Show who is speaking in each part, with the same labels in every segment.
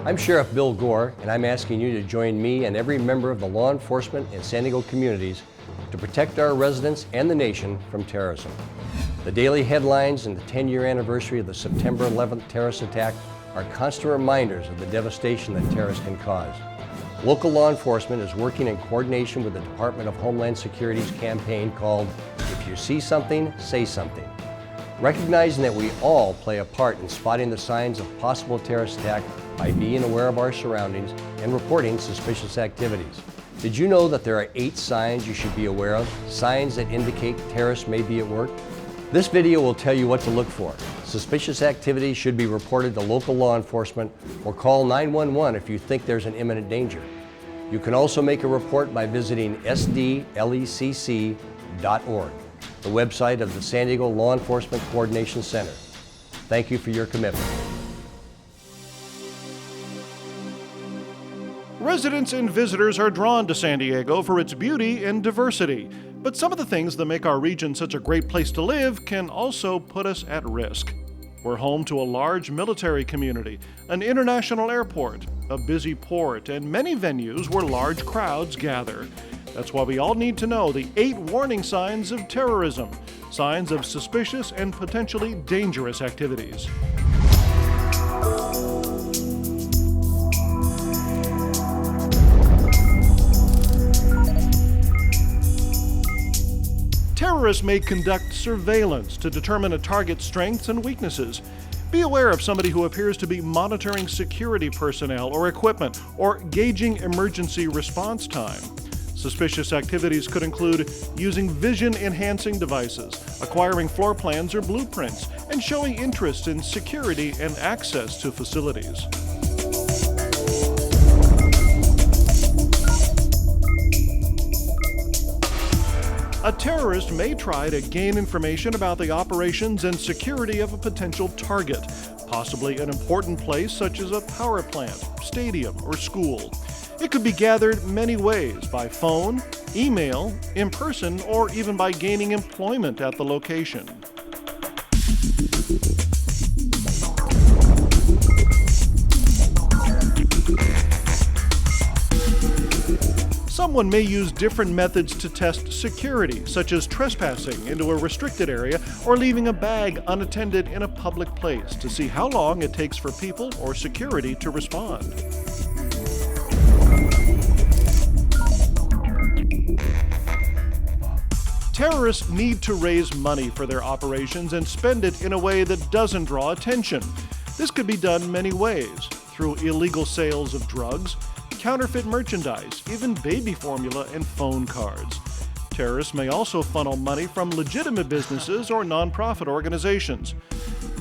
Speaker 1: I'm Sheriff Bill Gore, and I'm asking you to join me and every member of the law enforcement and San Diego communities to protect our residents and the nation from terrorism. The daily headlines and the 10-year anniversary of the September 11th terrorist attack are constant reminders of the devastation that terrorists can cause. Local law enforcement is working in coordination with the Department of Homeland Security's campaign called If You See Something, Say Something. Recognizing that we all play a part in spotting the signs of possible terrorist attack by being aware of our surroundings and reporting suspicious activities. Did you know that there are 8 signs you should be aware of, signs that indicate terrorists may be at work? This video will tell you what to look for. Suspicious activity should be reported to local law enforcement or call 911 if you think there's an imminent danger. You can also make a report by visiting sdlecc.org, the website of the San Diego Law Enforcement Coordination Center. Thank you for your commitment.
Speaker 2: Residents and visitors are drawn to San Diego for its beauty and diversity, but some of the things that make our region such a great place to live can also put us at risk. We're home to a large military community, an international airport, a busy port, and many venues where large crowds gather. That's why we all need to know the 8 warning signs of terrorism, signs of suspicious and potentially dangerous activities. Terrorists may conduct surveillance to determine a target's strengths and weaknesses. Be aware of somebody who appears to be monitoring security personnel or equipment or gauging emergency response time. Suspicious activities could include using vision-enhancing devices, acquiring floor plans or blueprints, and showing interest in security and access to facilities. A terrorist may try to gain information about the operations and security of a potential target, possibly an important place such as a power plant, stadium, or school. It could be gathered many ways: by phone, email, in person, or even by gaining employment at the location. Someone may use different methods to test security, such as trespassing into a restricted area or leaving a bag unattended in a public place, to see how long it takes for people or security to respond. Terrorists need to raise money for their operations and spend it in a way that doesn't draw attention. This could be done many ways: through illegal sales of drugs, counterfeit merchandise, even baby formula and phone cards. Terrorists may also funnel money from legitimate businesses or nonprofit organizations.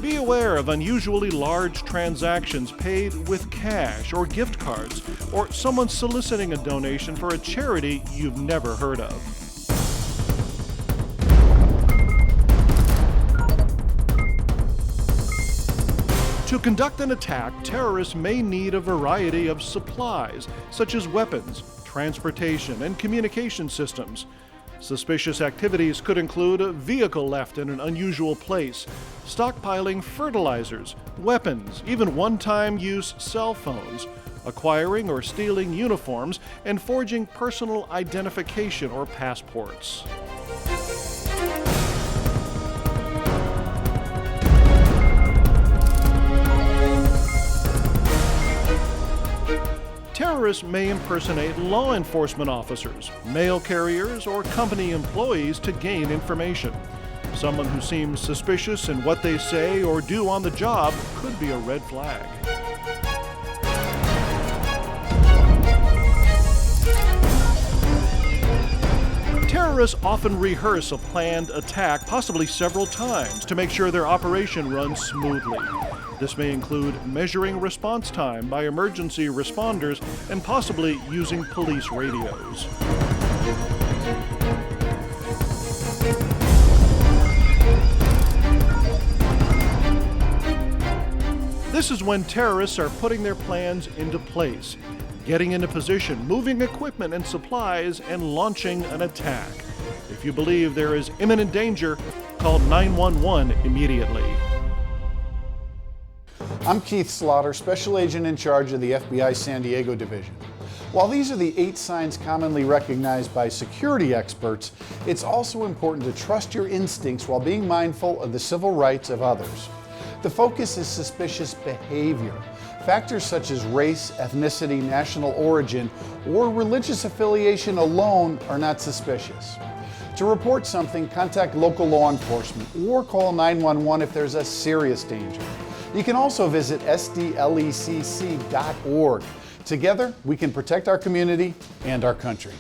Speaker 2: Be aware of unusually large transactions paid with cash or gift cards, or someone soliciting a donation for a charity you've never heard of. To conduct an attack, terrorists may need a variety of supplies, such as weapons, transportation, and communication systems. Suspicious activities could include a vehicle left in an unusual place, stockpiling fertilizers, weapons, even one-time use cell phones, acquiring or stealing uniforms, and forging personal identification or passports. Terrorists may impersonate law enforcement officers, mail carriers, or company employees to gain information. Someone who seems suspicious in what they say or do on the job could be a red flag. Terrorists often rehearse a planned attack, possibly several times, to make sure their operation runs smoothly. This may include measuring response time by emergency responders and possibly using police radios. This is when terrorists are putting their plans into place, getting into position, moving equipment and supplies, and launching an attack. If you believe there is imminent danger, call 911 immediately.
Speaker 3: I'm Keith Slaughter, Special Agent in charge of the FBI San Diego Division. While these are the 8 signs commonly recognized by security experts, it's also important to trust your instincts while being mindful of the civil rights of others. The focus is suspicious behavior. Factors such as race, ethnicity, national origin, or religious affiliation alone are not suspicious. To report something, contact local law enforcement or call 911 if there's a serious danger. You can also visit sdlecc.org. Together, we can protect our community and our country.